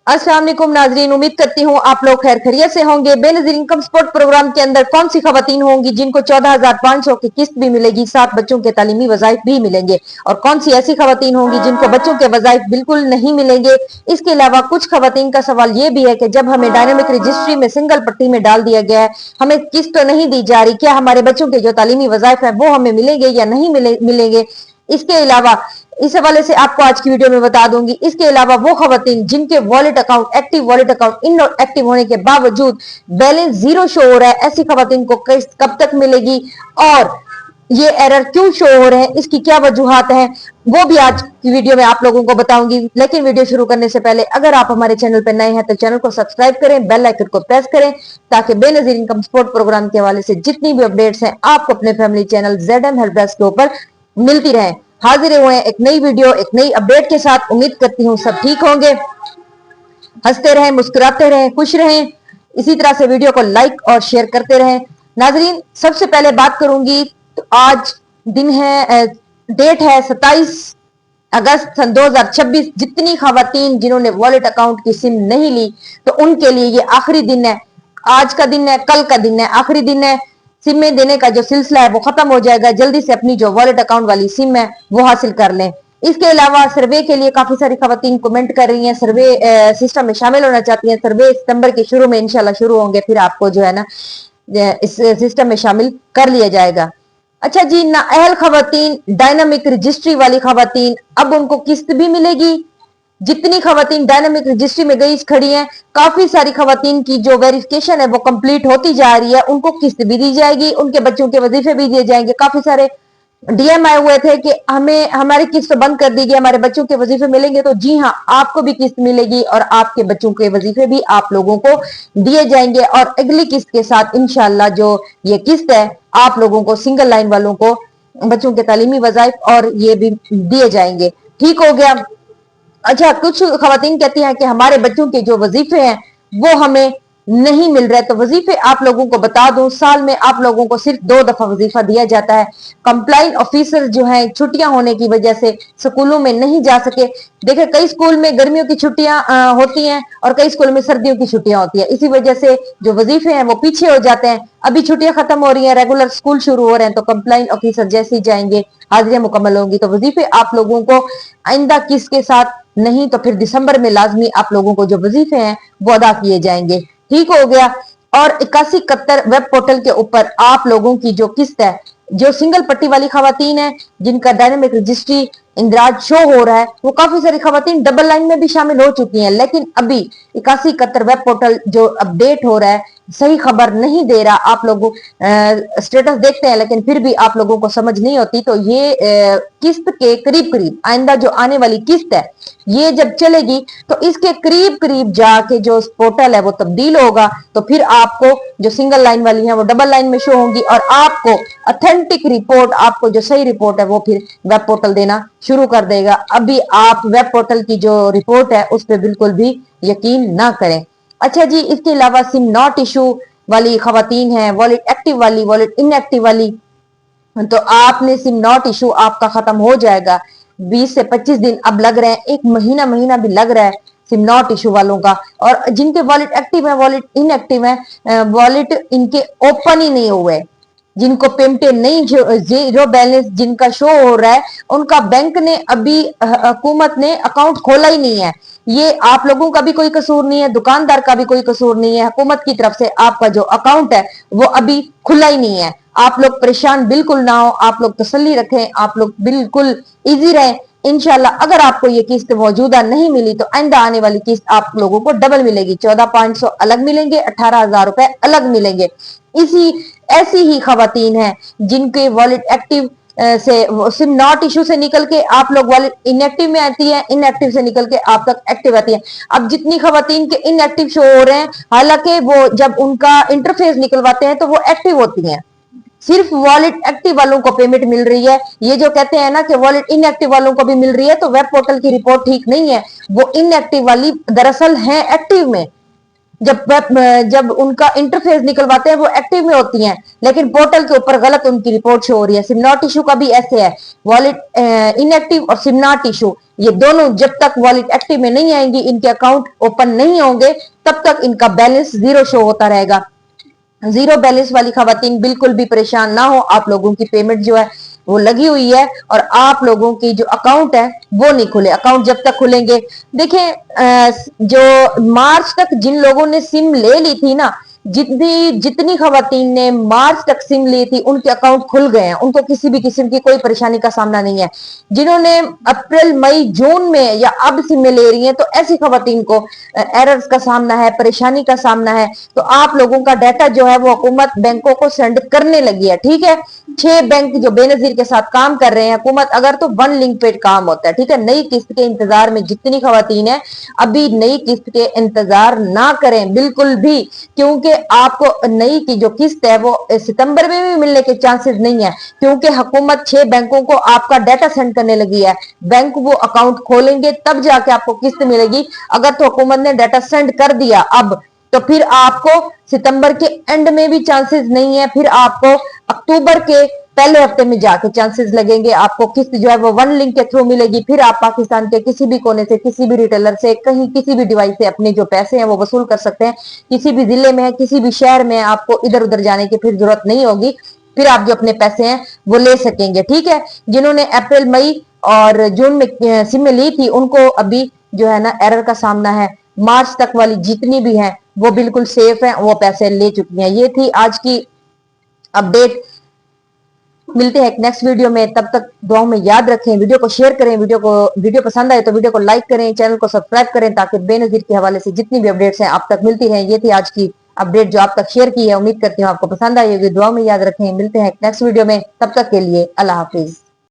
अस्सलाम वालेकुम नाजरीन, उम्मीद करती हूँ आप लोग खैर खैरियत से होंगे। बेनजीर इनकम सपोर्ट प्रोग्राम के अंदर कौन सी खवातीन होंगी जिनको 14,500 की किस्त भी मिलेगी, 7 बच्चों के तालीमी वजाइफ भी मिलेंगे, और कौन सी ऐसी खवातीन होंगी जिनको बच्चों के वजाइफ बिल्कुल नहीं मिलेंगे। इसके अलावा कुछ खवातीन का सवाल ये भी है कि जब हमें डायनामिक रजिस्ट्री में सिंगल पट्टी में डाल दिया गया है, हमें किस्त तो नहीं दी जा रही, क्या हमारे बच्चों के जो तालीमी वजाइफ है वो हमें मिलेंगे या नहीं मिलेंगे। इसके अलावा इस हवाले से आपको आज की वीडियो में बता दूंगी। इसके अलावा वो खवातीन जिनके wallet account active wallet account inactive होने के बावजूद बैलेंस जीरो शो हो रहा है, ऐसी खवातीन को किस्त कब तक मिलेगी और ये एरर क्यों शो हो रहे हैं, इसकी क्या वजूहात है, वो भी आज की वीडियो में आप लोगों को बताऊंगी। लेकिन वीडियो शुरू करने से पहले अगर आप हमारे चैनल पर नए हैं तो चैनल को सब्सक्राइब करें, बेल आइकन को प्रेस करें ताकि बेनजीर इनकम सपोर्ट प्रोग्राम के हवाले से जितनी भी अपडेट्स हैं आपको अपने family channel ZM help desk के ऊपर मिलती रहे। हाजिर हुए हैं एक नई वीडियो एक नई अपडेट के साथ। उम्मीद करती हूँ सब ठीक होंगे, हंसते रहें, मुस्कुराते रहें, खुश रहें। इसी तरह से वीडियो को लाइक और शेयर करते रहें। नाजरीन, सबसे पहले बात करूंगी तो आज दिन है, डेट है 27 अगस्त सन 2026। जितनी खवातीन जिन्होंने वॉलेट अकाउंट की सिम नहीं ली तो उनके लिए ये आखिरी दिन है। आज का दिन है, कल का दिन है, आखिरी दिन है। सिम में देने का जो सिलसिला है वो खत्म हो जाएगा। जल्दी से अपनी जो वॉलेट अकाउंट वाली सिम है वो हासिल कर लें। इसके अलावा सर्वे के लिए काफी सारी खवातीन कमेंट कर रही हैं, सर्वे सिस्टम में शामिल होना चाहती हैं। सर्वे सितंबर के शुरू में इंशाल्लाह शुरू होंगे, फिर आपको जो है ना इस सिस्टम में शामिल कर लिया जाएगा। अच्छा जी, नाअहल खवातीन, डायनामिक रजिस्ट्री वाली खवातीन, अब उनको किस्त भी मिलेगी। जितनी खवातीन डायनामिक रजिस्ट्री में गई खड़ी हैं, काफी सारी खवातीन की जो वेरिफिकेशन है वो कंप्लीट होती जा रही है, उनको किस्त भी दी जाएगी, उनके बच्चों के वजीफे भी दिए जाएंगे। काफी सारे DM आए हुए थे कि हमें हमारी किस्त बंद कर दी गई, हमारे बच्चों के वजीफे मिलेंगे। तो जी हाँ, आपको भी किस्त मिलेगी और आपके बच्चों के वजीफे भी आप लोगों को दिए जाएंगे। और अगली किस्त के साथ इंशाल्लाह जो ये किस्त है आप लोगों को, सिंगल लाइन वालों को, बच्चों के तालीमी वजाइफ और ये भी दिए जाएंगे। ठीक हो गया। अच्छा, कुछ खवातीन कहती हैं कि हमारे बच्चों के जो वजीफे हैं वो हमें नहीं मिल रहे। तो वजीफे आप लोगों को बता दूं, साल में आप लोगों को सिर्फ 2 दफा वजीफा दिया जाता है। कंप्लाइंट ऑफिसर जो हैं छुट्टियां होने की वजह से स्कूलों में नहीं जा सके। देखिए, कई स्कूल में गर्मियों की छुट्टियां होती हैं और कई स्कूल में सर्दियों की छुट्टियां होती है, इसी वजह से जो वजीफे हैं वो पीछे हो जाते हैं। अभी छुट्टियां खत्म हो रही हैं, रेगुलर स्कूल शुरू हो रहे हैं, तो कंप्लाइंट ऑफिसर जैसे ही जाएंगे हाजिरियां मुकम्मल होंगी तो वजीफे आप लोगों को आइंदा किस्त के साथ नहीं तो फिर दिसंबर में लाजमी आप लोगों को जो वजीफे हैं वो अदा किए जाएंगे। ठीक हो गया। और 8171 वेब पोर्टल के ऊपर आप लोगों की जो किस्त है, जो सिंगल पट्टी वाली खवातीन है जिनका डायनामिक रजिस्ट्री इंदराज शो हो रहा है, वो काफी सारी खवातीन डबल लाइन में भी शामिल हो चुकी हैं। लेकिन अभी 8171 वेब पोर्टल जो अपडेट हो रहा है सही खबर नहीं दे रहा। आप लोग स्टेटस देखते हैं लेकिन फिर भी आप लोगों को समझ नहीं होती। तो ये किस्त के करीब करीब आइंदा जो आने वाली किस्त है ये जब चलेगी तो इसके करीब करीब जाके जो पोर्टल है वो तब्दील होगा, तो फिर आपको जो सिंगल लाइन वाली है वो डबल लाइन में शो होंगी और आपको ऑथेंटिक रिपोर्ट, आपको जो सही रिपोर्ट है वो फिर वेब पोर्टल देना शुरू कर देगा। अभी आप वेब पोर्टल की जो रिपोर्ट है उस पर बिल्कुल भी यकीन ना करें। अच्छा जी, इसके अलावा सिम नॉट इशू वाली खवातीन है, वॉलेट एक्टिव वाली, वॉलेट इनएक्टिव वाली, तो आपने सिम नॉट इशू आपका खत्म हो जाएगा। 20 से 25 दिन अब लग रहे हैं, एक महीना भी लग रहा है सिम नॉट इशू वालों का। और जिनके वॉलेट एक्टिव है, वॉलेट इनएक्टिव है, वॉलेट इनके ओपन ही नहीं हुए, जिनको पेमेंट नहीं, जीरो बैलेंस जिनका शो हो रहा है, उनका बैंक ने अभी, हुकूमत ने अकाउंट खोला ही नहीं है। ये आप लोगों का भी कोई कसूर नहीं है, दुकानदार का भी कोई कसूर नहीं है, हुकूमत की तरफ से आपका जो अकाउंट है वो अभी खुला ही नहीं है। आप लोग परेशान बिल्कुल ना हो, आप लोग तसल्ली रखें, आप लोग बिल्कुल इजी रहें। इंशाल्लाह अगर आपको ये किस्त मौजूदा नहीं मिली तो आइंदा आने वाली किस्त आप लोगों को डबल मिलेगी। 14,500 अलग मिलेंगे, 18,000 रुपए अलग मिलेंगे। ऐसी ही खवातीन है जिनके वॉलेट एक्टिव से सिम नॉट इशू से निकल के आप लोग वॉलेट इनएक्टिव में आती है, इनएक्टिव से निकल के आप तक एक्टिव आती है। अब जितनी खवातीन के इनएक्टिव शो हो रहे हैं, हालांकि वो जब उनका इंटरफेस निकलवाते हैं तो वो एक्टिव होती हैं, सिर्फ वॉलेट एक्टिव वालों को पेमेंट मिल रही है। ये जो कहते हैं ना कि वॉलेट इनएक्टिव वालों को भी मिल रही है, तो वेब पोर्टल की रिपोर्ट ठीक नहीं है। वो इनएक्टिव वाली दरअसल है एक्टिव में, जब उनका इंटरफेस निकलवाते हैं वो एक्टिव में होती हैं, लेकिन पोर्टल के ऊपर गलत उनकी रिपोर्ट शो हो रही है। सिम नॉट इशू का भी ऐसे है, वॉलेट इनएक्टिव और सिम नॉट इशू, ये दोनों जब तक वॉलेट एक्टिव में नहीं आएंगी, इनके अकाउंट ओपन नहीं होंगे, तब तक इनका बैलेंस जीरो शो होता रहेगा। जीरो बैलेंस वाली खवातीन बिल्कुल भी परेशान ना हो, आप लोगों की पेमेंट जो है वो लगी हुई है और आप लोगों की जो अकाउंट है वो नहीं खुले। अकाउंट जब तक खुलेंगे, देखें जो मार्च तक जिन लोगों ने सिम ले ली थी ना, जितनी खवातीन ने मार्च तक सिम ली थी उनके अकाउंट खुल गए हैं, उनको किसी भी किस्म की कोई परेशानी का सामना नहीं है। जिन्होंने अप्रैल मई जून में या अब सिम ले रही हैं, तो ऐसी खवातीन को एरर्स का सामना है, परेशानी का सामना है। तो आप लोगों का डाटा जो है वो हुकूमत बैंकों को सेंड करने लगी है, ठीक है। 6 बैंक जो बेनजीर के साथ काम कर रहे हैं हुकूमत, अगर तो वन लिंक पे काम होता है, ठीक है। नई किस्त के इंतजार में जितनी खवातीन है, अभी नई किस्त के इंतजार ना करें बिल्कुल भी, क्योंकि आपको नई की जो किस्त है वो सितंबर में भी मिलने के चांसेस नहीं है, क्योंकि हुकूमत 6 बैंकों को आपका डाटा सेंड करने लगी है। बैंक वो अकाउंट खोलेंगे तब जाके आपको किस्त मिलेगी। अगर तो हुकूमत ने डाटा सेंड कर दिया अब, तो फिर आपको सितंबर के एंड में भी चांसेस नहीं है, फिर आपको अक्टूबर के पहले हफ्ते में जाके चांसेस लगेंगे आपको किस्त जो है वो वन लिंक के थ्रू मिलेगी। फिर आप पाकिस्तान के किसी भी कोने से, किसी भी रिटेलर से, कहीं किसी भी डिवाइस से अपने जो पैसे हैं वो वसूल कर सकते हैं। किसी भी जिले में है, किसी भी शहर में, आपको इधर उधर जाने की फिर जरूरत नहीं होगी। फिर आप जो अपने पैसे हैं वो ले सकेंगे, ठीक है। जिन्होंने अप्रैल मई और जून में सिम ली थी, उनको अभी जो है ना एरर का सामना है। मार्च तक वाली जितनी भी हैं वो बिल्कुल सेफ हैं, वो पैसे ले चुकी हैं। ये थी आज की अपडेट। मिलते हैं एक नेक्स्ट वीडियो में, तब तक दुआओं में याद रखें, वीडियो को शेयर करें, वीडियो पसंद आए तो वीडियो को लाइक करें, चैनल को सब्सक्राइब करें, ताकि बेनजीर के हवाले से जितनी भी अपडेट्स हैं आप तक मिलती रहें। ये थी आज की अपडेट जो आप तक शेयर की है, उम्मीद करती हूँ आपको पसंद आई होगी। दुआओं में याद रखें, मिलते हैं एक नेक्स्ट वीडियो में, तब तक के लिए अल्लाह हाफिज।